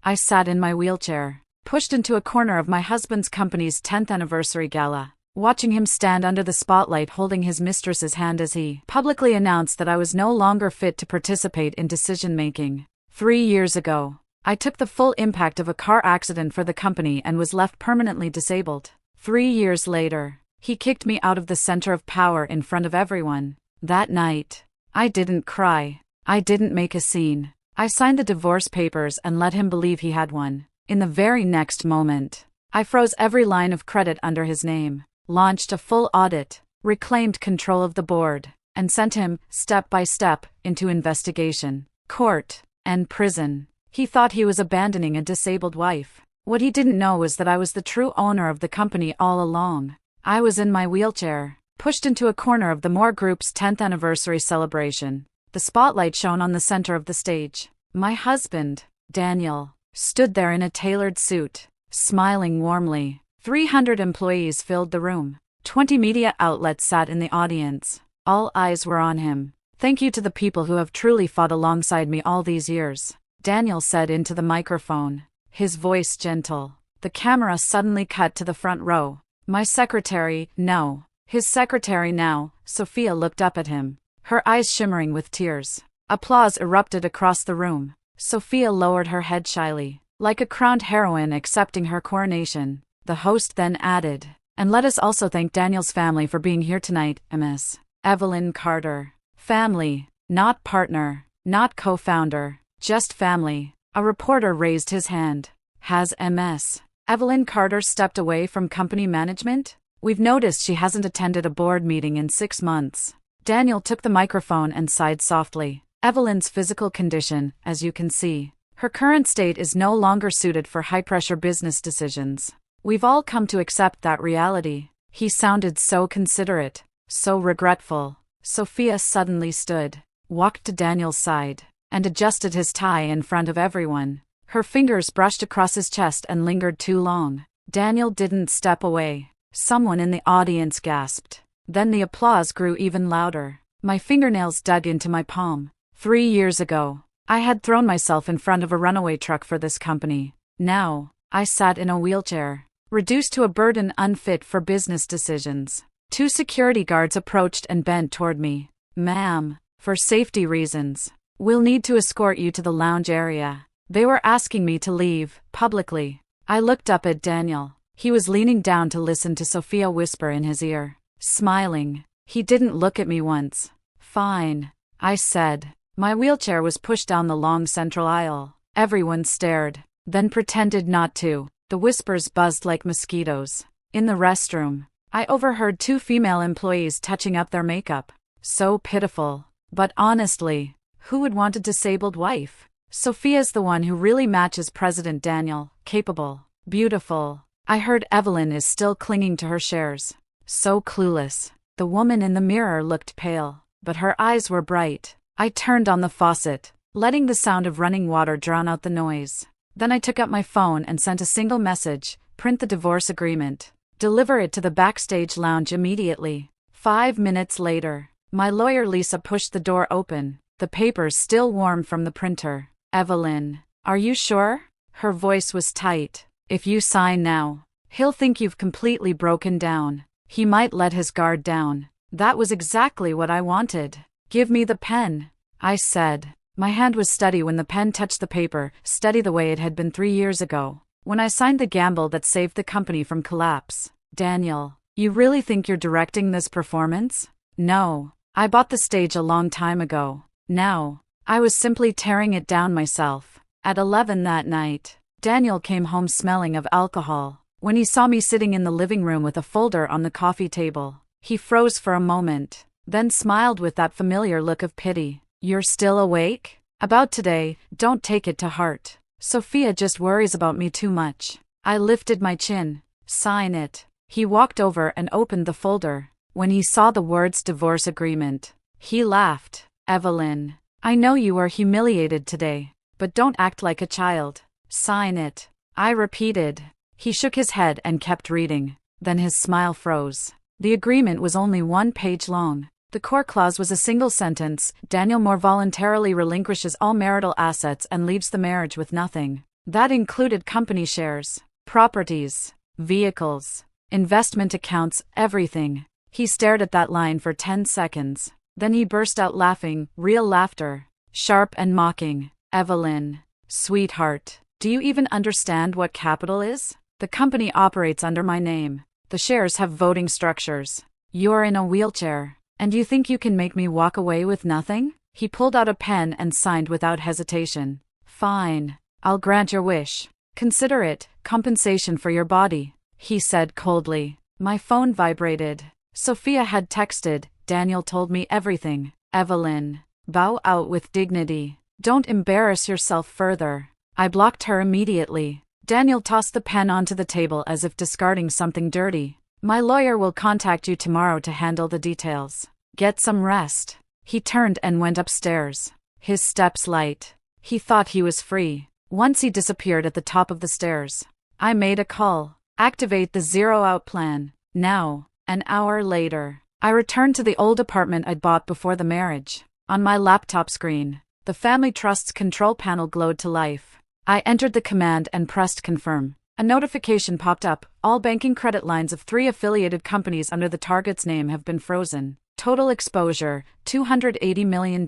I sat in my wheelchair, pushed into a corner of my husband's company's 10th anniversary gala, watching him stand under the spotlight holding his mistress's hand as he publicly announced that I was no longer fit to participate in decision-making. 3 years ago, I took the full impact of a car accident for the company and was left permanently disabled. 3 years later, he kicked me out of the center of power in front of everyone. That night, I didn't cry. I didn't make a scene. I signed the divorce papers and let him believe he had one. In the very next moment, I froze every line of credit under his name, launched a full audit, reclaimed control of the board, and sent him, step by step, into investigation, court, and prison. He thought he was abandoning a disabled wife. What he didn't know was that I was the true owner of the company all along. I was in my wheelchair, pushed into a corner of the Moore Group's 10th anniversary celebration. The spotlight shone on the center of the stage. My husband, Daniel, stood there in a tailored suit, smiling warmly. 300 employees filled the room. 20 media outlets sat in the audience. All eyes were on him. "Thank you to the people who have truly fought alongside me all these years," Daniel said into the microphone, his voice gentle. The camera suddenly cut to the front row. "My secretary, no." His secretary now, Sophia looked up at him, her eyes shimmering with tears. Applause erupted across the room. Sophia lowered her head shyly, like a crowned heroine accepting her coronation. The host then added, "And let us also thank Daniel's family for being here tonight, Ms. Evelyn Carter. Family, not partner, not co-founder, just family." A reporter raised his hand. "Has Ms. Evelyn Carter stepped away from company management? We've noticed she hasn't attended a board meeting in 6 months." Daniel took the microphone and sighed softly. "Evelyn's physical condition, as you can see, her current state is no longer suited for high-pressure business decisions. We've all come to accept that reality." He sounded so considerate, so regretful. Sophia suddenly stood, walked to Daniel's side, and adjusted his tie in front of everyone. Her fingers brushed across his chest and lingered too long. Daniel didn't step away. Someone in the audience gasped. Then the applause grew even louder. My fingernails dug into my palm. 3 years ago, I had thrown myself in front of a runaway truck for this company. Now, I sat in a wheelchair, reduced to a burden unfit for business decisions. 2 security guards approached and bent toward me. "Ma'am, for safety reasons, we'll need to escort you to the lounge area." They were asking me to leave, publicly. I looked up at Daniel. He was leaning down to listen to Sophia whisper in his ear, smiling. He didn't look at me once. "Fine," I said. My wheelchair was pushed down the long central aisle. Everyone stared, then pretended not to. The whispers buzzed like mosquitoes. In the restroom, I overheard 2 female employees touching up their makeup. So pitiful. But honestly, who would want a disabled wife? Sophia's the one who really matches President Daniel. Capable, beautiful. I heard Evelyn is still clinging to her shares. So clueless. The woman in the mirror looked pale, but her eyes were bright. I turned on the faucet, letting the sound of running water drown out the noise. Then I took up my phone and sent a single message: "Print the divorce agreement. Deliver it to the backstage lounge immediately." 5 minutes later, my lawyer Lisa pushed the door open, the papers still warm from the printer. "Evelyn, are you sure?" Her voice was tight. "If you sign now, he'll think you've completely broken down. He might let his guard down." That was exactly what I wanted. "Give me the pen," I said. My hand was steady when the pen touched the paper, steady the way it had been 3 years ago, when I signed the gamble that saved the company from collapse. "Daniel, you really think you're directing this performance?" "No. I bought the stage a long time ago. Now, I was simply tearing it down myself." At 11 that night, Daniel came home smelling of alcohol. When he saw me sitting in the living room with a folder on the coffee table, he froze for a moment, then smiled with that familiar look of pity. "You're still awake? About today, don't take it to heart. Sophia just worries about me too much." I lifted my chin. "Sign it." He walked over and opened the folder. When he saw the words divorce agreement, he laughed. "Evelyn, I know you are humiliated today, but don't act like a child. Sign it." I repeated. He shook his head and kept reading. Then his smile froze. The agreement was only 1 page long. The core clause was a single sentence: Daniel Moore voluntarily relinquishes all marital assets and leaves the marriage with nothing. That included company shares, properties, vehicles, investment accounts, everything. He stared at that line for 10 seconds. Then he burst out laughing, real laughter. Sharp and mocking. Evelyn. Sweetheart. Do you even understand what capital is? The company operates under my name. The shares have voting structures. You're in a wheelchair. And you think you can make me walk away with nothing? He pulled out a pen and signed without hesitation. Fine. I'll grant your wish. Consider it compensation for your body, he said coldly. My phone vibrated. Sophia had texted, Daniel told me everything. Evelyn. Bow out with dignity. Don't embarrass yourself further. I blocked her immediately. Daniel tossed the pen onto the table as if discarding something dirty. My lawyer will contact you tomorrow to handle the details. Get some rest. He turned and went upstairs. His steps light. He thought he was free. Once he disappeared at the top of the stairs. I made a call. Activate the zero-out plan. Now. An hour later. I returned to the old apartment I'd bought before the marriage. On my laptop screen, the family trust's control panel glowed to life. I entered the command and pressed confirm. A notification popped up. All banking credit lines of 3 affiliated companies under the target's name have been frozen. Total exposure, $280 million.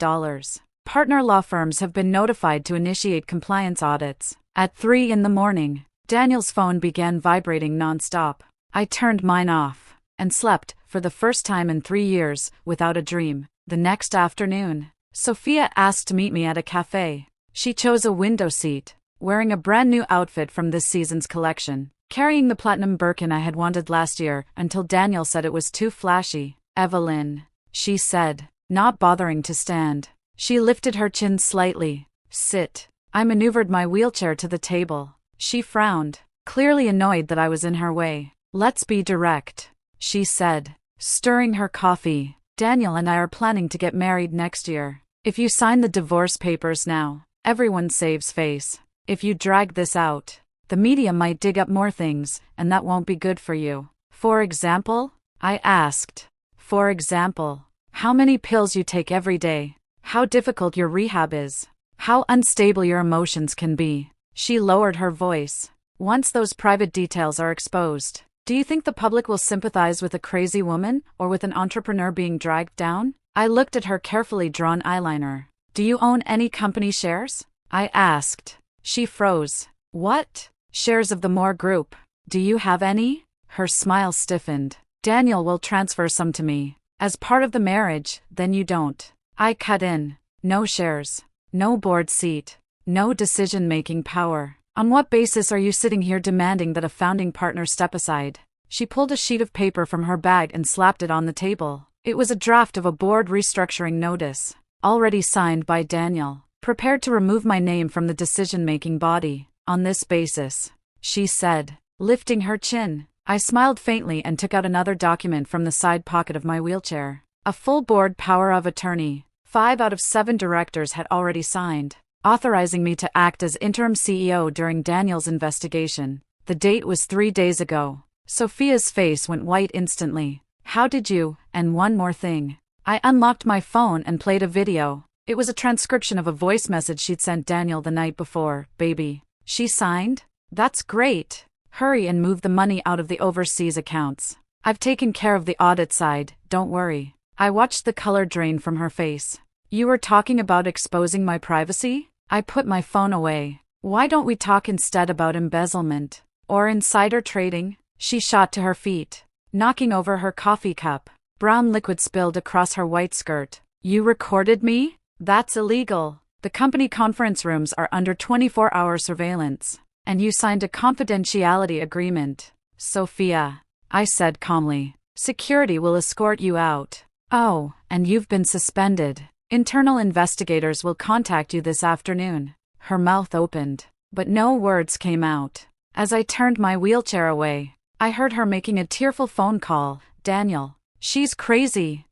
Partner law firms have been notified to initiate compliance audits. At 3 a.m, Daniel's phone began vibrating non-stop. I turned mine off and slept, for the first time in 3 years, without a dream. The next afternoon, Sophia asked to meet me at a cafe. She chose a window seat, wearing a brand new outfit from this season's collection, carrying the platinum Birkin I had wanted last year until Daniel said it was too flashy. Evelyn, she said, not bothering to stand. She lifted her chin slightly. Sit. I maneuvered my wheelchair to the table. She frowned, clearly annoyed that I was in her way. Let's be direct, she said, stirring her coffee. Daniel and I are planning to get married next year. If you sign the divorce papers now, everyone saves face. If you drag this out, the media might dig up more things, and that won't be good for you. For example? I asked. For example, how many pills you take every day, how difficult your rehab is, how unstable your emotions can be. She lowered her voice. Once those private details are exposed, do you think the public will sympathize with a crazy woman or with an entrepreneur being dragged down? I looked at her carefully drawn eyeliner. Do you own any company shares? I asked. She froze. What? Shares of the Moore Group. Do you have any? Her smile stiffened. Daniel will transfer some to me. As part of the marriage, then you don't. I cut in. No shares. No board seat. No decision-making power. On what basis are you sitting here demanding that a founding partner step aside? She pulled a sheet of paper from her bag and slapped it on the table. It was a draft of a board restructuring notice, already signed by Daniel, prepared to remove my name from the decision-making body. On this basis, she said, lifting her chin. I smiled faintly and took out another document from the side pocket of my wheelchair. A full board power of attorney. 5 out of 7 directors had already signed, authorizing me to act as interim CEO during Daniel's investigation. The date was 3 days ago. Sophia's face went white instantly. How did you? And one more thing. I unlocked my phone and played a video. It was a transcription of a voice message she'd sent Daniel the night before. Baby. She signed? That's great. Hurry and move the money out of the overseas accounts. I've taken care of the audit side, don't worry. I watched the color drain from her face. You were talking about exposing my privacy? I put my phone away. Why don't we talk instead about embezzlement? Or insider trading? She shot to her feet, knocking over her coffee cup. Brown liquid spilled across her white skirt. You recorded me? That's illegal. The company conference rooms are under 24-hour surveillance. And you signed a confidentiality agreement. Sophia, I said calmly. Security will escort you out. Oh, and you've been suspended. Internal investigators will contact you this afternoon. Her mouth opened, but no words came out. As I turned my wheelchair away, I heard her making a tearful phone call. Daniel, she's crazy.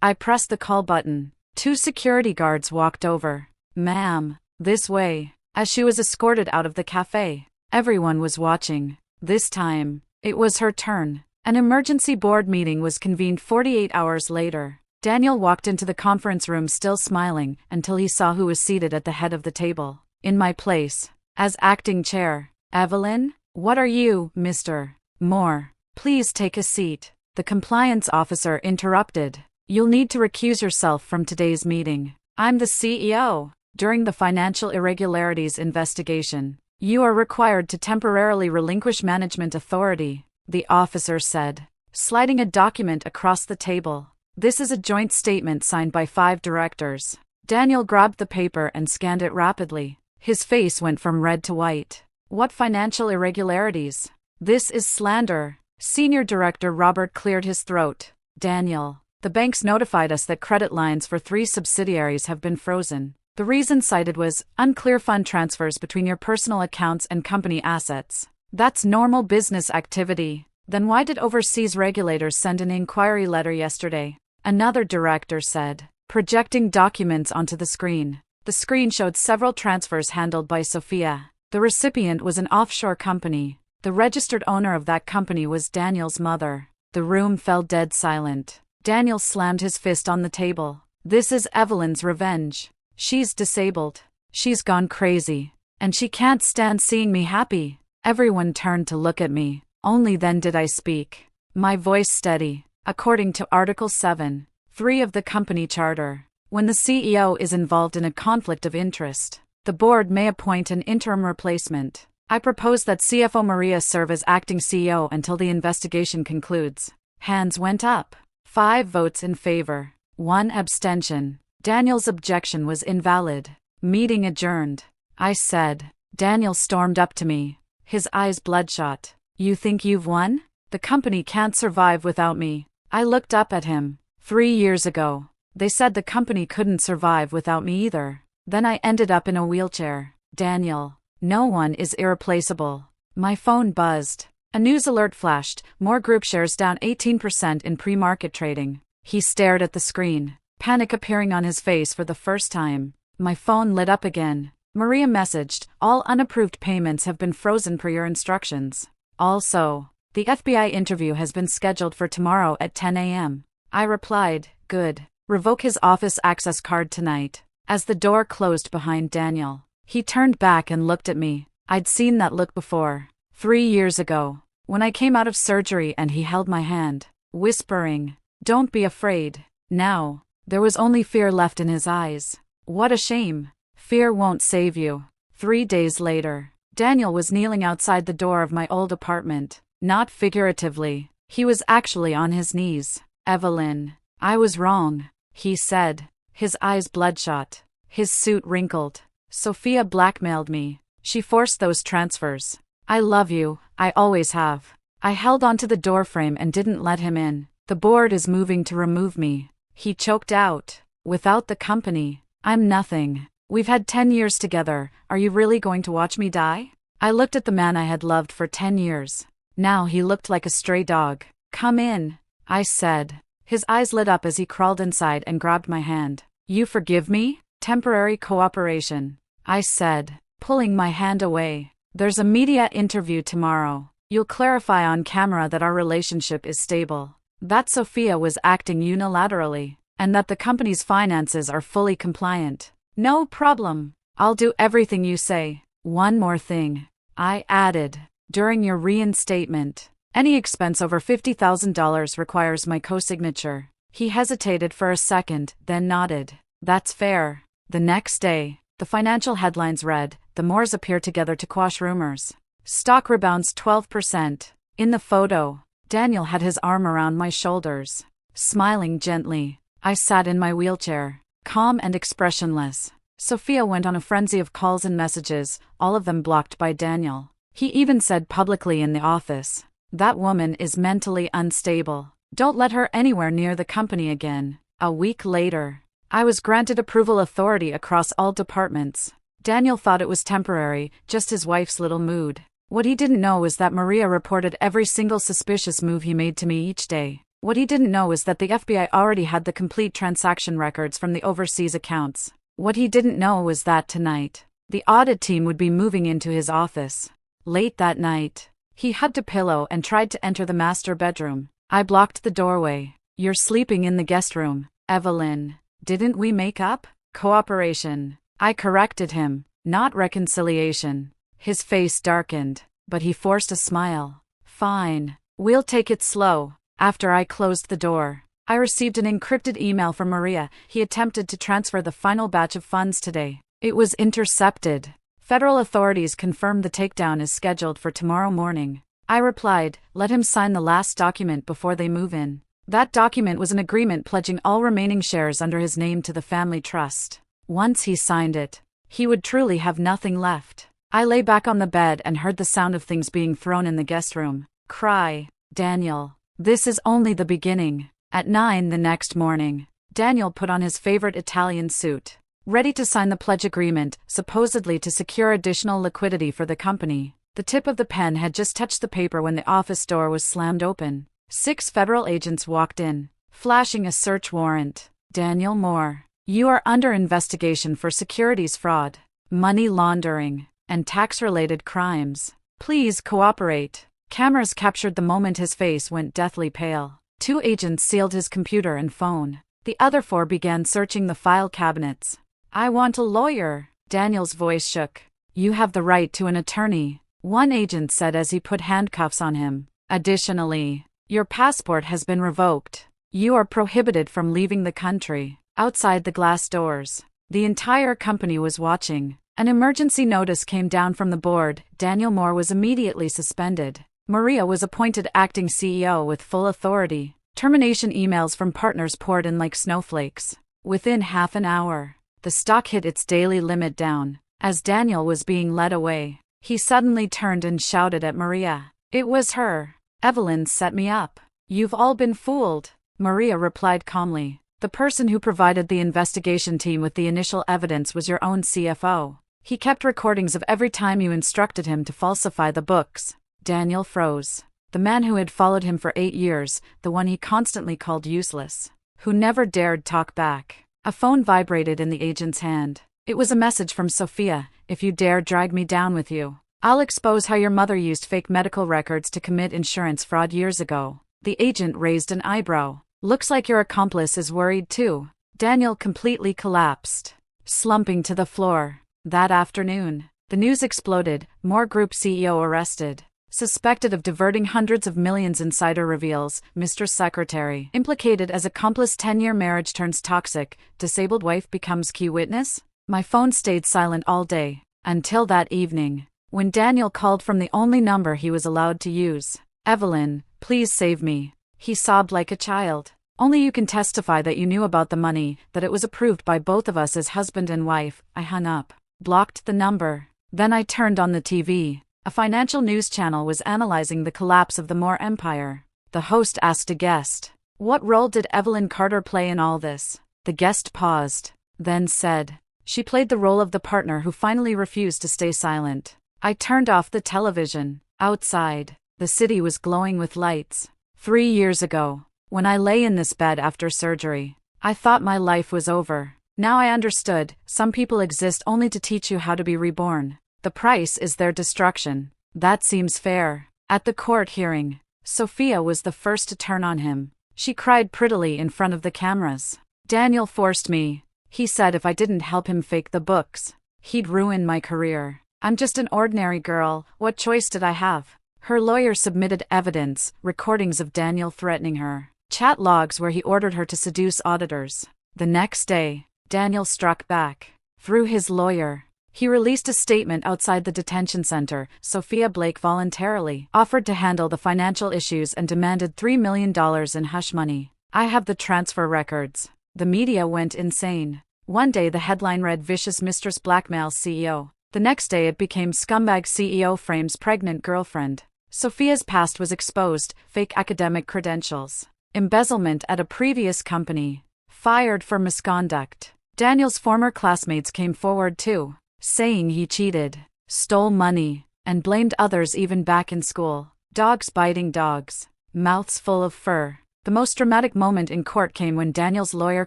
I pressed the call button. 2 security guards walked over. Ma'am, this way. As she was escorted out of the cafe, everyone was watching. This time, it was her turn. An emergency board meeting was convened 48 hours later. Daniel walked into the conference room still smiling until he saw who was seated at the head of the table. In my place, As acting chair, Evelyn, what are you, Mr. Moore? Please take a seat. The compliance officer interrupted. You'll need to recuse yourself from today's meeting. I'm the CEO. During the financial irregularities investigation, you are required to temporarily relinquish management authority, the officer said, sliding a document across the table. This is a joint statement signed by 5 directors. Daniel grabbed the paper and scanned it rapidly. His face went from red to white. What financial irregularities? This is slander. Senior Director Robert cleared his throat. Daniel, the banks notified us that credit lines for 3 subsidiaries have been frozen. The reason cited was unclear fund transfers between your personal accounts and company assets. That's normal business activity. Then why did overseas regulators send an inquiry letter yesterday? Another director said, projecting documents onto the screen. The screen showed several transfers handled by Sophia. The recipient was an offshore company. The registered owner of that company was Daniel's mother. The room fell dead silent. Daniel slammed his fist on the table. This is Evelyn's revenge. She's disabled. She's gone crazy. And she can't stand seeing me happy. Everyone turned to look at me. Only then did I speak. My voice steady. According to Article 7(3) of the company charter, when the CEO is involved in a conflict of interest, the board may appoint an interim replacement. I propose that CFO Maria serve as acting CEO until the investigation concludes. Hands went up. 5 votes in favor. 1 abstention. Daniel's objection was invalid. Meeting adjourned. I said. Daniel stormed up to me. His eyes bloodshot. You think you've won? The company can't survive without me. I looked up at him. 3 years ago, they said the company couldn't survive without me either. Then I ended up in a wheelchair. Daniel, no one is irreplaceable. My phone buzzed. A news alert flashed. More group shares down 18% in pre-market trading. He stared at the screen, panic appearing on his face for the first time. My phone lit up again. Maria messaged, all unapproved payments have been frozen per your instructions. Also, the FBI interview has been scheduled for tomorrow at 10 a.m. I replied, good. Revoke his office access card tonight. As the door closed behind Daniel, he turned back and looked at me. I'd seen that look before. 3 years ago, when I came out of surgery and he held my hand, whispering, don't be afraid. Now, there was only fear left in his eyes. What a shame. Fear won't save you. 3 days later, Daniel was kneeling outside the door of my old apartment. Not figuratively. He was actually on his knees. Evelyn, I was wrong, he said, his eyes bloodshot, his suit wrinkled. Sophia blackmailed me. She forced those transfers. I love you, I always have. I held onto the doorframe and didn't let him in. The board is moving to remove me. He choked out. Without the company, I'm nothing. We've had 10 years together. Are you really going to watch me die? I looked at the man I had loved for 10 years. Now he looked like a stray dog. Come in, I said. His eyes lit up as he crawled inside and grabbed my hand. You forgive me? Temporary cooperation, I said, pulling my hand away. There's a media interview tomorrow. You'll clarify on camera that our relationship is stable, that Sophia was acting unilaterally, and that the company's finances are fully compliant. No problem. I'll do everything you say. One more thing, I added. During your reinstatement, any expense over $50,000 requires my co-signature. He hesitated for a second, then nodded. That's fair. The next day, the financial headlines read, the Moores appear together to quash rumors. Stock rebounds 12%. In the photo, Daniel had his arm around my shoulders. Smiling gently, I sat in my wheelchair, calm and expressionless. Sophia went on a frenzy of calls and messages, all of them blocked by Daniel. He even said publicly in the office, that woman is mentally unstable. Don't let her anywhere near the company again. A week later, I was granted approval authority across all departments. Daniel thought it was temporary, just his wife's little mood. What he didn't know was that Maria reported every single suspicious move he made to me each day. What he didn't know was that the FBI already had the complete transaction records from the overseas accounts. What he didn't know was that tonight, the audit team would be moving into his office. Late that night, he hugged a pillow and tried to enter the master bedroom. I blocked the doorway. You're sleeping in the guest room, Evelyn. Didn't we make up? Cooperation. I corrected him, not reconciliation. His face darkened, but he forced a smile. Fine. We'll take it slow. After I closed the door, I received an encrypted email from Maria. He attempted to transfer the final batch of funds today. It was intercepted. Federal authorities confirmed the takedown is scheduled for tomorrow morning. I replied, let him sign the last document before they move in. That document was an agreement pledging all remaining shares under his name to the family trust. Once he signed it, he would truly have nothing left. I lay back on the bed and heard the sound of things being thrown in the guest room. Cry, Daniel. This is only the beginning. At 9 the next morning, Daniel put on his favorite Italian suit, ready to sign the pledge agreement, supposedly to secure additional liquidity for the company. The tip of the pen had just touched the paper when the office door was slammed open. 6 federal agents walked in, flashing a search warrant. Daniel Moore, you are under investigation for securities fraud, money laundering, and tax-related crimes. Please cooperate. Cameras captured the moment his face went deathly pale. 2 agents sealed his computer and phone. The other 4 began searching the file cabinets. I want a lawyer. Daniel's voice shook. You have the right to an attorney, one agent said as he put handcuffs on him. Additionally, your passport has been revoked. You are prohibited from leaving the country. Outside the glass doors, the entire company was watching. An emergency notice came down from the board. Daniel Moore was immediately suspended. Maria was appointed acting CEO with full authority. Termination emails from partners poured in like snowflakes. Within half an hour, the stock hit its daily limit down. As Daniel was being led away, he suddenly turned and shouted at Maria. It was her. Evelyn set me up. You've all been fooled. Maria replied calmly. The person who provided the investigation team with the initial evidence was your own CFO. He kept recordings of every time you instructed him to falsify the books. Daniel froze. The man who had followed him for 8 years, the one he constantly called useless, who never dared talk back. A phone vibrated in the agent's hand. It was a message from Sophia. If you dare drag me down with you, I'll expose how your mother used fake medical records to commit insurance fraud years ago. The agent raised an eyebrow. Looks like your accomplice is worried too. Daniel completely collapsed, slumping to the floor. That afternoon, the news exploded. Moore Group CEO arrested. Suspected of diverting hundreds of millions. Insider reveals, mistress secretary. Implicated as accomplice. 10-year marriage turns toxic. Disabled wife becomes key witness. My phone stayed silent all day, until that evening, when Daniel called from the only number he was allowed to use. Evelyn, please save me. He sobbed like a child. Only you can testify that you knew about the money, that it was approved by both of us as husband and wife. I hung up, blocked the number. Then I turned on the TV. A financial news channel was analyzing the collapse of the Moore empire. The host asked a guest, what role did Evelyn Carter play in all this? The guest paused, then said, she played the role of the partner who finally refused to stay silent. I turned off the television. Outside, the city was glowing with lights. 3 years ago, when I lay in this bed after surgery, I thought my life was over. Now I understood, some people exist only to teach you how to be reborn. The price is their destruction. That seems fair. At the court hearing, Sophia was the first to turn on him. She cried prettily in front of the cameras. Daniel forced me. He said if I didn't help him fake the books, he'd ruin my career. I'm just an ordinary girl. What choice did I have? Her lawyer submitted evidence, recordings of Daniel threatening her, chat logs where he ordered her to seduce auditors. The next day, Daniel struck back. Through his lawyer, he released a statement outside the detention center. Sophia Blake voluntarily offered to handle the financial issues and demanded $3 million in hush money. I have the transfer records. The media went insane. One day the headline read Vicious Mistress Blackmails CEO. The next day it became Scumbag CEO Frames Pregnant Girlfriend. Sophia's past was exposed, fake academic credentials, embezzlement at a previous company, fired for misconduct. Daniel's former classmates came forward too, saying he cheated, stole money, and blamed others even back in school. Dogs biting dogs, mouths full of fur. The most dramatic moment in court came when Daniel's lawyer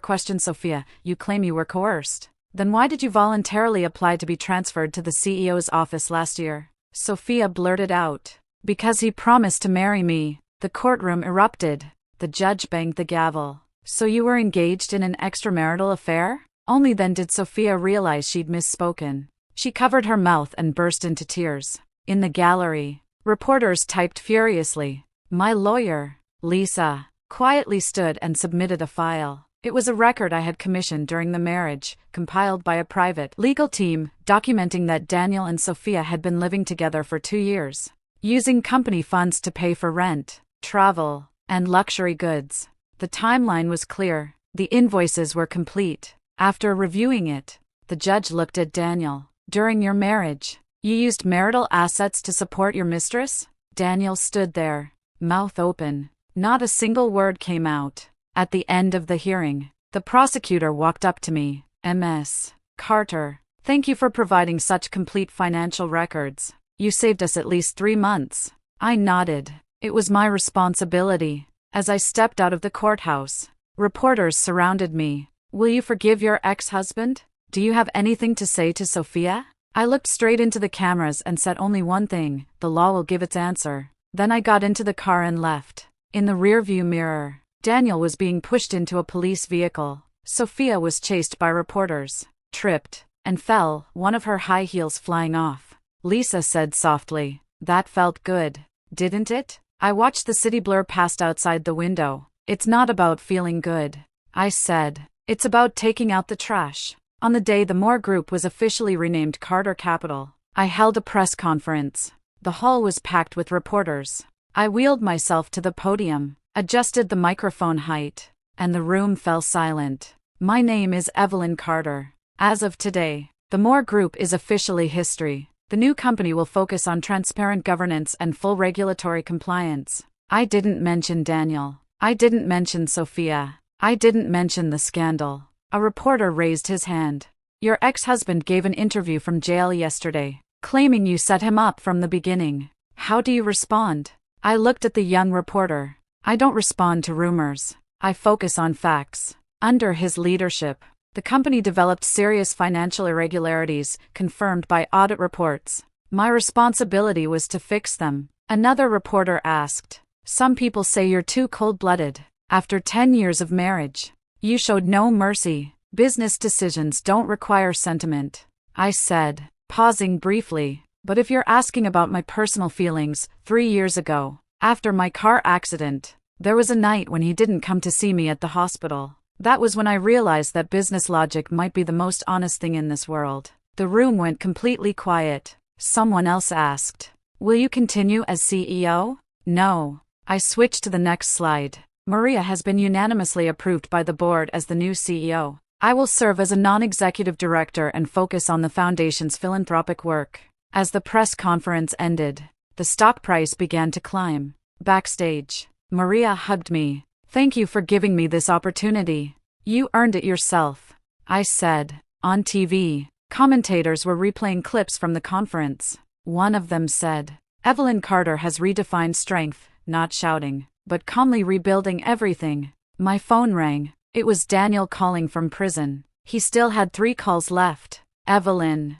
questioned Sophia. You claim you were coerced. Then why did you voluntarily apply to be transferred to the CEO's office last year? Sophia blurted out. Because he promised to marry me. The courtroom erupted. The judge banged the gavel. So you were engaged in an extramarital affair? Only then did Sophia realize she'd misspoken. She covered her mouth and burst into tears. In the gallery, reporters typed furiously. My lawyer, Lisa, quietly stood and submitted a file. It was a record I had commissioned during the marriage, compiled by a private legal team, documenting that Daniel and Sophia had been living together for 2 years, using company funds to pay for rent, travel, and luxury goods. The timeline was clear. The invoices were complete. After reviewing it, the judge looked at Daniel. During your marriage, you used marital assets to support your mistress? Daniel stood there, mouth open. Not a single word came out. At the end of the hearing, the prosecutor walked up to me. Ms. Carter, thank you for providing such complete financial records. You saved us at least 3 months. I nodded. It was my responsibility. As I stepped out of the courthouse, reporters surrounded me. Will you forgive your ex-husband? Do you have anything to say to Sophia? I looked straight into the cameras and said only one thing: the law will give its answer. Then I got into the car and left. In the rearview mirror, Daniel was being pushed into a police vehicle. Sophia was chased by reporters, tripped, and fell, one of her high heels flying off. Lisa said softly, "That felt good, didn't it?" I watched the city blur past outside the window. It's not about feeling good, I said. It's about taking out the trash. On the day the Moore Group was officially renamed Carter Capital, I held a press conference. The hall was packed with reporters. I wheeled myself to the podium, adjusted the microphone height, and the room fell silent. My name is Evelyn Carter. As of today, the Moore Group is officially history. The new company will focus on transparent governance and full regulatory compliance. I didn't mention Daniel. I didn't mention Sophia. I didn't mention the scandal. A reporter raised his hand. Your ex-husband gave an interview from jail yesterday, claiming you set him up from the beginning. How do you respond? I looked at the young reporter. I don't respond to rumors. I focus on facts. Under his leadership, the company developed serious financial irregularities, confirmed by audit reports. My responsibility was to fix them. Another reporter asked, "Some people say you're too cold-blooded. After 10 years of marriage, you showed no mercy. Business decisions don't require sentiment." I said, pausing briefly, "But if you're asking about my personal feelings, 3 years ago, after my car accident, there was a night when he didn't come to see me at the hospital. That was when I realized that business logic might be the most honest thing in this world." The room went completely quiet. Someone else asked, "Will you continue as CEO?" "No." I switched to the next slide. "Maria has been unanimously approved by the board as the new CEO. I will serve as a non-executive director and focus on the foundation's philanthropic work." As the press conference ended, the stock price began to climb. Backstage, Maria hugged me. "Thank you for giving me this opportunity. You earned it yourself," I said. On TV, commentators were replaying clips from the conference. One of them said, "Evelyn Carter has redefined strength, not shouting, but calmly rebuilding everything." My phone rang. It was Daniel calling from prison. He still had 3 calls left. "Evelyn,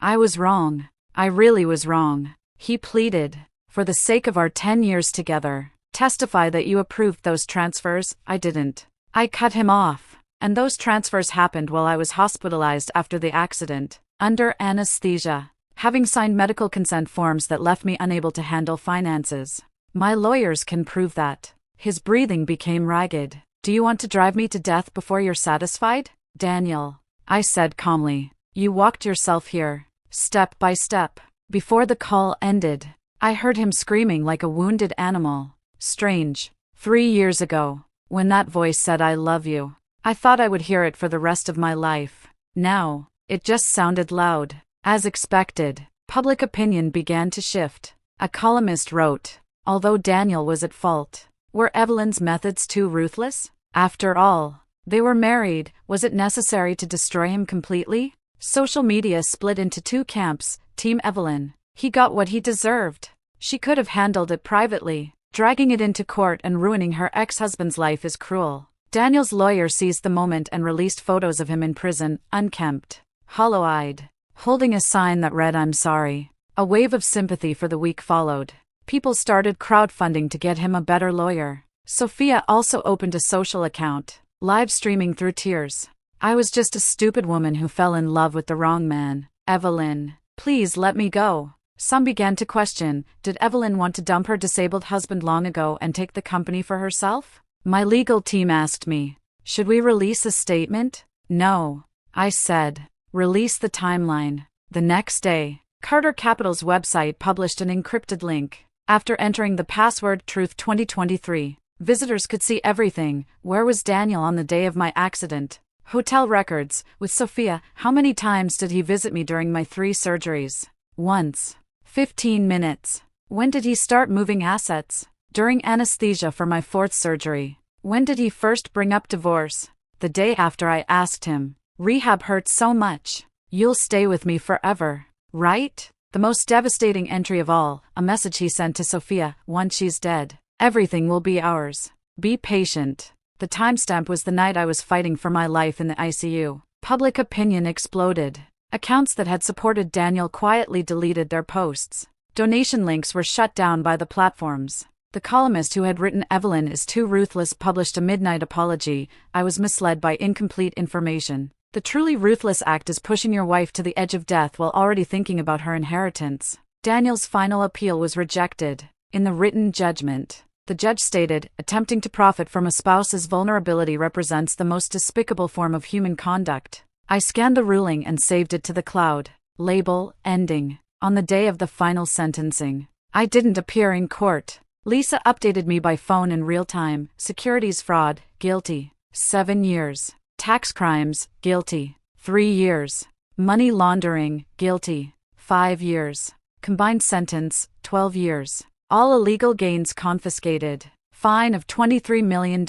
I was wrong. I really was wrong," he pleaded. "For the sake of our 10 years together, testify that you approved those transfers." I didn't. I cut him off. And those transfers happened while I was hospitalized after the accident, under anesthesia, having signed medical consent forms that left me unable to handle finances. My lawyers can prove that. His breathing became ragged. "Do you want to drive me to death before you're satisfied?" "Daniel," I said calmly, "you walked yourself here, step by step." Before the call ended, I heard him screaming like a wounded animal. Strange. 3 years ago, when that voice said "I love you," I thought I would hear it for the rest of my life. Now, it just sounded loud. As expected, public opinion began to shift. A columnist wrote, "Although Daniel was at fault, were Evelyn's methods too ruthless? After all, they were married. Was it necessary to destroy him completely?" Social media split into 2 camps. Team Evelyn. He got what he deserved. She could have handled it privately. Dragging it into court and ruining her ex-husband's life is cruel. Daniel's lawyer seized the moment and released photos of him in prison, unkempt, hollow-eyed, holding a sign that read "I'm sorry." A wave of sympathy for the weak followed. People started crowdfunding to get him a better lawyer. Sophia also opened a social account, live streaming through tears. "I was just a stupid woman who fell in love with the wrong man. Evelyn, please let me go. Some began to question, did Evelyn want to dump her disabled husband long ago and take the company for herself? My legal team asked me, should we release a statement? No. I said, release the timeline. The next day, Carter Capital's website published an encrypted link. After entering the password Truth 2023, visitors could see everything. Where was Daniel on the day of my accident? Hotel records. With Sophia, how many times did he visit me during my 3 surgeries? Once. 15 minutes. When did he start moving assets? During anesthesia for my 4th surgery. When did he first bring up divorce? The day after I asked him. Rehab hurts so much. You'll stay with me forever, right? The most devastating entry of all, a message he sent to Sophia, once she's dead. Everything will be ours. Be patient. The timestamp was the night I was fighting for my life in the ICU. Public opinion exploded. Accounts that had supported Daniel quietly deleted their posts. Donation links were shut down by the platforms. The columnist who had written Evelyn is too ruthless published a midnight apology. I was misled by incomplete information. The truly ruthless act is pushing your wife to the edge of death while already thinking about her inheritance. Daniel's final appeal was rejected. In the written judgment, the judge stated, attempting to profit from a spouse's vulnerability represents the most despicable form of human conduct. I scanned the ruling and saved it to the cloud. Label, ending. On the day of the final sentencing, I didn't appear in court. Lisa updated me by phone in real time. Securities fraud, guilty. 7 years. Tax crimes, guilty. 3 years. Money laundering, guilty. 5 years. Combined sentence, 12 years. All illegal gains confiscated. Fine of $23 million.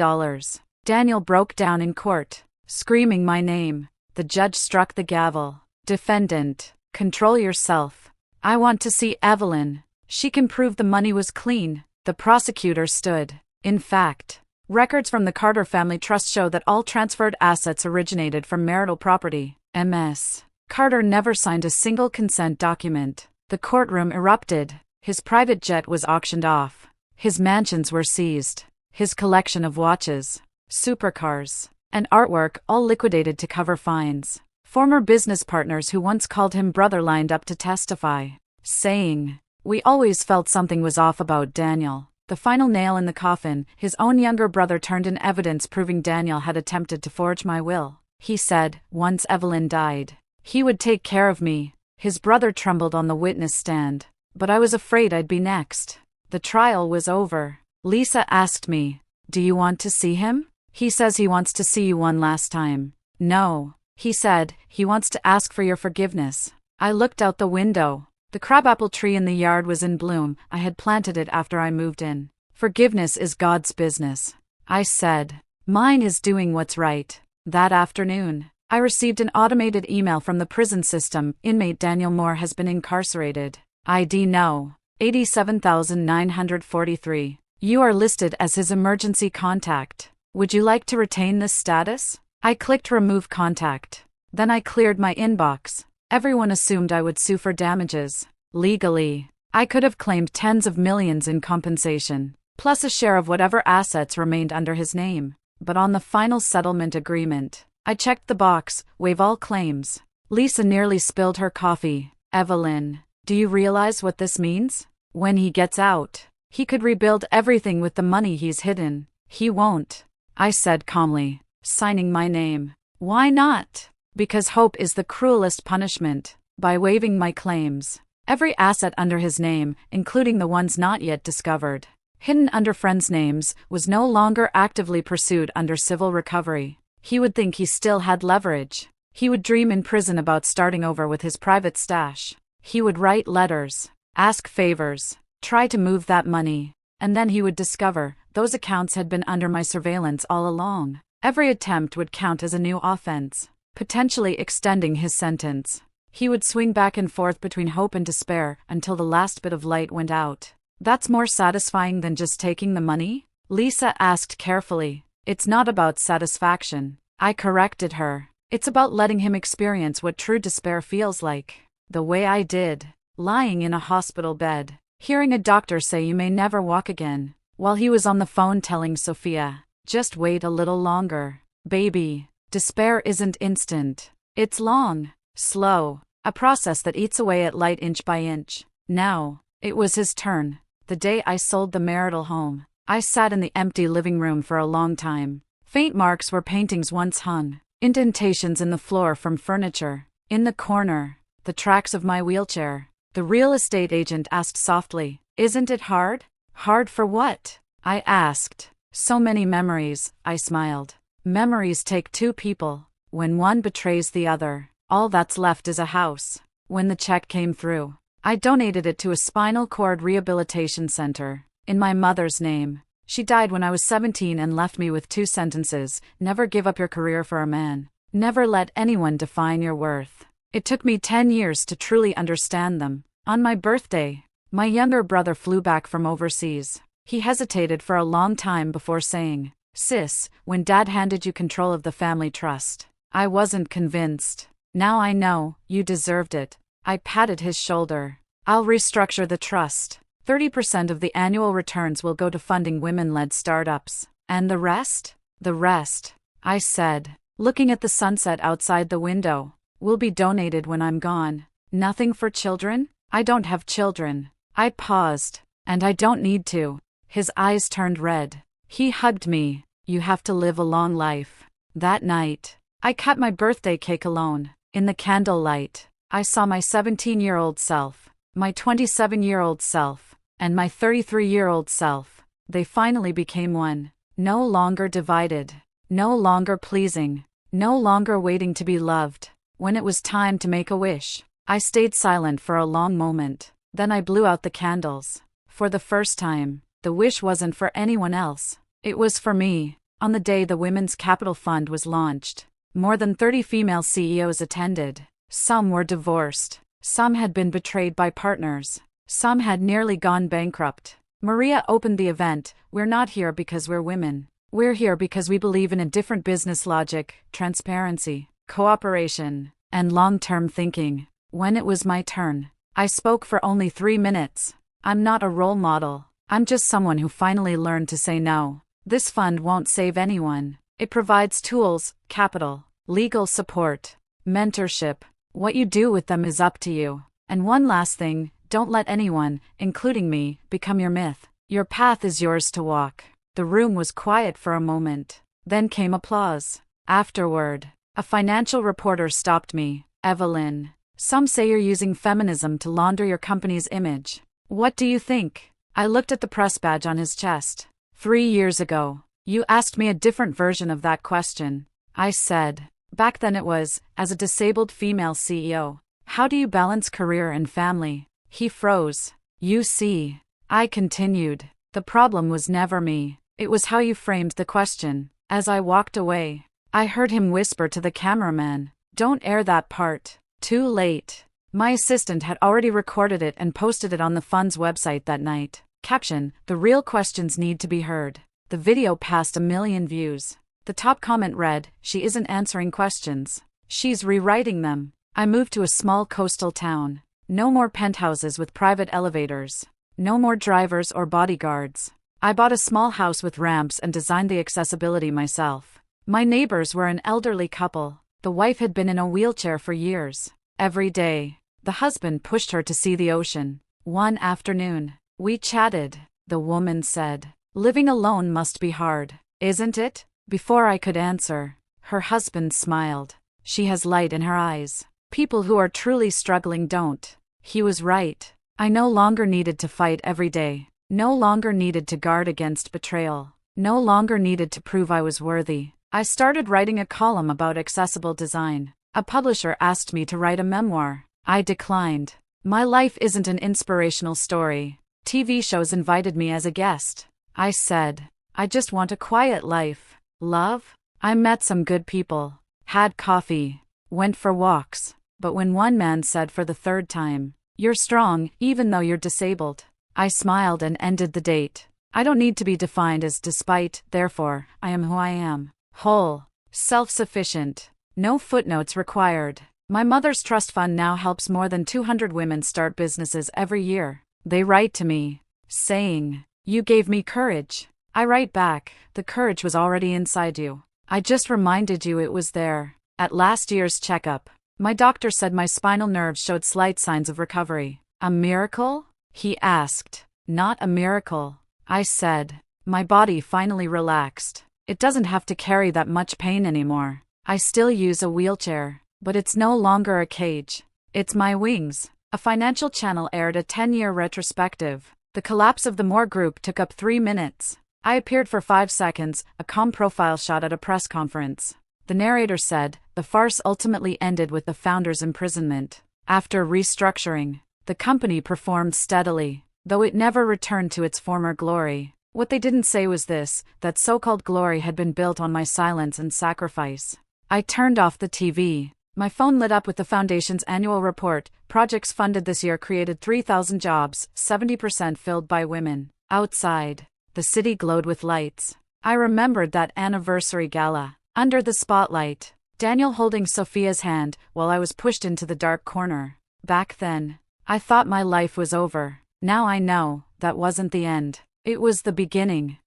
Daniel broke down in court, screaming my name. The judge struck the gavel. Defendant, control yourself. I want to see Evelyn. She can prove the money was clean. The prosecutor stood. In fact, records from the Carter Family Trust show that all transferred assets originated from marital property. MS. Carter never signed a single consent document. The courtroom erupted. His private jet was auctioned off. His mansions were seized. His collection of watches, supercars, and artwork all liquidated to cover fines. Former business partners who once called him brother lined up to testify, saying, we always felt something was off about Daniel. The final nail in the coffin, his own younger brother turned in evidence proving Daniel had attempted to forge my will. He said, once Evelyn died, he would take care of me. His brother trembled on the witness stand. But I was afraid I'd be next. The trial was over. Lisa asked me, do you want to see him? He says he wants to see you one last time. No. He said, he wants to ask for your forgiveness. I looked out the window. The crabapple tree in the yard was in bloom. I had planted it after I moved in. Forgiveness is God's business. I said. Mine is doing what's right. That afternoon, I received an automated email from the prison system. Inmate Daniel Moore has been incarcerated. ID no. 87,943. You are listed as his emergency contact. Would you like to retain this status? I clicked remove contact. Then I cleared my inbox. Everyone assumed I would sue for damages. Legally, I could have claimed tens of millions in compensation, plus a share of whatever assets remained under his name. But on the final settlement agreement, I checked the box, waive all claims. Lisa nearly spilled her coffee. Evelyn, do you realize what this means? When he gets out, he could rebuild everything with the money he's hidden. He won't, I said calmly, signing my name. Why not? Because hope is the cruelest punishment. By waiving my claims, every asset under his name, including the ones not yet discovered, hidden under friends' names, was no longer actively pursued under civil recovery. He would think he still had leverage. He would dream in prison about starting over with his private stash. He would write letters, ask favors, try to move that money, and then he would discover those accounts had been under my surveillance all along. Every attempt would count as a new offense, potentially extending his sentence. He would swing back and forth between hope and despair until the last bit of light went out. That's more satisfying than just taking the money? Lisa asked carefully. It's not about satisfaction. I corrected her. It's about letting him experience what true despair feels like. The way I did. Lying in a hospital bed, hearing a doctor say you may never walk again, while he was on the phone telling Sophia, just wait a little longer. Baby, despair isn't instant. It's long, slow, A process that eats away at light inch by inch. Now, it was his turn. The day I sold the marital home, I sat in the empty living room for a long time. Faint marks where paintings once hung, indentations in the floor from furniture. In the corner, the tracks of my wheelchair. The real estate agent asked softly, "Isn't it hard?" "Hard for what?" I asked. "So many memories," I smiled. "Memories take two people. When one betrays the other, all that's left is a house." When the check came through, I donated it to a spinal cord rehabilitation center, in my mother's name. She died when I was 17 and left me with 2 sentences: never give up your career for a man. Never let anyone define your worth. It took me 10 years to truly understand them. On my birthday, my younger brother flew back from overseas. He hesitated for a long time before saying, "Sis, when Dad handed you control of the family trust, I wasn't convinced. Now I know, you deserved it." I patted his shoulder. "I'll restructure the trust. 30% of the annual returns will go to funding women-led startups. And the rest?" "The rest," I said, looking at the sunset outside the window, "will be donated when I'm gone." "Nothing for children?" "I don't have children." I paused. "And I don't need to." His eyes turned red. He hugged me. "You have to live a long life." That night, I cut my birthday cake alone. In the candlelight, I saw my 17-year-old self, my 27-year-old self, and my 33-year-old self. They finally became one. No longer divided. No longer pleasing. No longer waiting to be loved. When it was time to make a wish, I stayed silent for a long moment. Then I blew out the candles. For the first time, the wish wasn't for anyone else. It was for me. On the day the Women's Capital Fund was launched, more than 30 female CEOs attended. Some were divorced. Some had been betrayed by partners. Some had nearly gone bankrupt. Maria opened the event. "We're not here because we're women. We're here because we believe in a different business logic, transparency, cooperation, and long-term thinking." When it was my turn, I spoke for only 3 minutes. "I'm not a role model. I'm just someone who finally learned to say no. This fund won't save anyone. It provides tools, capital, legal support, mentorship. What you do with them is up to you. And one last thing, don't let anyone, including me, become your myth. Your path is yours to walk." The room was quiet for a moment. Then came applause. Afterward, a financial reporter stopped me. "Evelyn, some say you're using feminism to launder your company's image. What do you think?" I looked at the press badge on his chest. 3 years ago, you asked me a different version of that question. I said, back then it was, as a disabled female CEO, how do you balance career and family? He froze. "You see," I continued, "the problem was never me. It was how you framed the question." As I walked away, I heard him whisper to the cameraman, "Don't air that part." Too late. My assistant had already recorded it and posted it on the fund's website that night. Caption: "The real questions need to be heard." The video passed 1 million views. The top comment read, "She isn't answering questions. She's rewriting them." I moved to a small coastal town. No more penthouses with private elevators. No more drivers or bodyguards. I bought a small house with ramps and designed the accessibility myself. My neighbors were an elderly couple. The wife had been in a wheelchair for years. Every day, the husband pushed her to see the ocean. One afternoon, we chatted. The woman said, "Living alone must be hard, isn't it?" Before I could answer, her husband smiled. "She has light in her eyes. People who are truly struggling don't." He was right. I no longer needed to fight every day. No longer needed to guard against betrayal. No longer needed to prove I was worthy. I started writing a column about accessible design. A publisher asked me to write a memoir. I declined. My life isn't an inspirational story. TV shows invited me as a guest. I said, I just want a quiet life. Love? I met some good people. Had coffee. Went for walks. But when one man said for the 3rd time, "You're strong, even though you're disabled," I smiled and ended the date. I don't need to be defined as despite, therefore, I am who I am. Whole. Self-sufficient. No footnotes required. My mother's trust fund now helps more than 200 women start businesses every year. They write to me, saying, "You gave me courage." I write back, "The courage was already inside you. I just reminded you it was there." At last year's checkup, My doctor said my spinal nerves showed slight signs of recovery. A miracle? He asked. Not a miracle, I said. My body finally relaxed. It doesn't have to carry that much pain anymore. I still use a wheelchair, but it's no longer a cage. It's my wings. A financial channel aired a 10-year retrospective. The collapse of the Moore Group took up 3 minutes. I appeared for 5 seconds, a calm profile shot at a press conference. The narrator said, the farce ultimately ended with the founder's imprisonment. After restructuring, the company performed steadily, though it never returned to its former glory. What they didn't say was this, that so-called glory had been built on my silence and sacrifice. I turned off the TV. My phone lit up with the foundation's annual report. Projects funded this year created 3,000 jobs, 70% filled by women. Outside, the city glowed with lights. I remembered that anniversary gala. Under the spotlight, Daniel holding Sophia's hand while I was pushed into the dark corner. Back then, I thought my life was over. Now I know, that wasn't the end. It was the beginning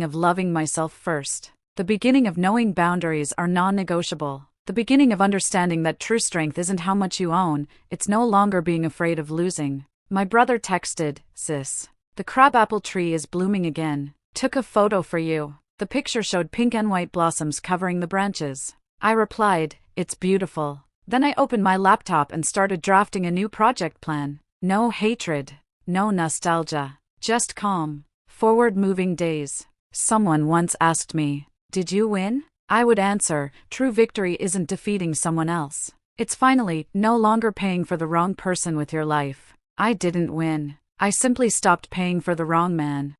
of loving myself first. The beginning of knowing boundaries are non-negotiable. The beginning of understanding that true strength isn't how much you own, it's no longer being afraid of losing. My brother texted, "Sis, the crabapple tree is blooming again. Took a photo for you." The picture showed pink and white blossoms covering the branches. I replied, "It's beautiful." Then I opened my laptop and started drafting a new project plan. No hatred, no nostalgia, just calm, forward-moving days. Someone once asked me, "Did you win?" I would answer, true victory isn't defeating someone else. It's finally no longer paying for the wrong person with your life. I didn't win. I simply stopped paying for the wrong man.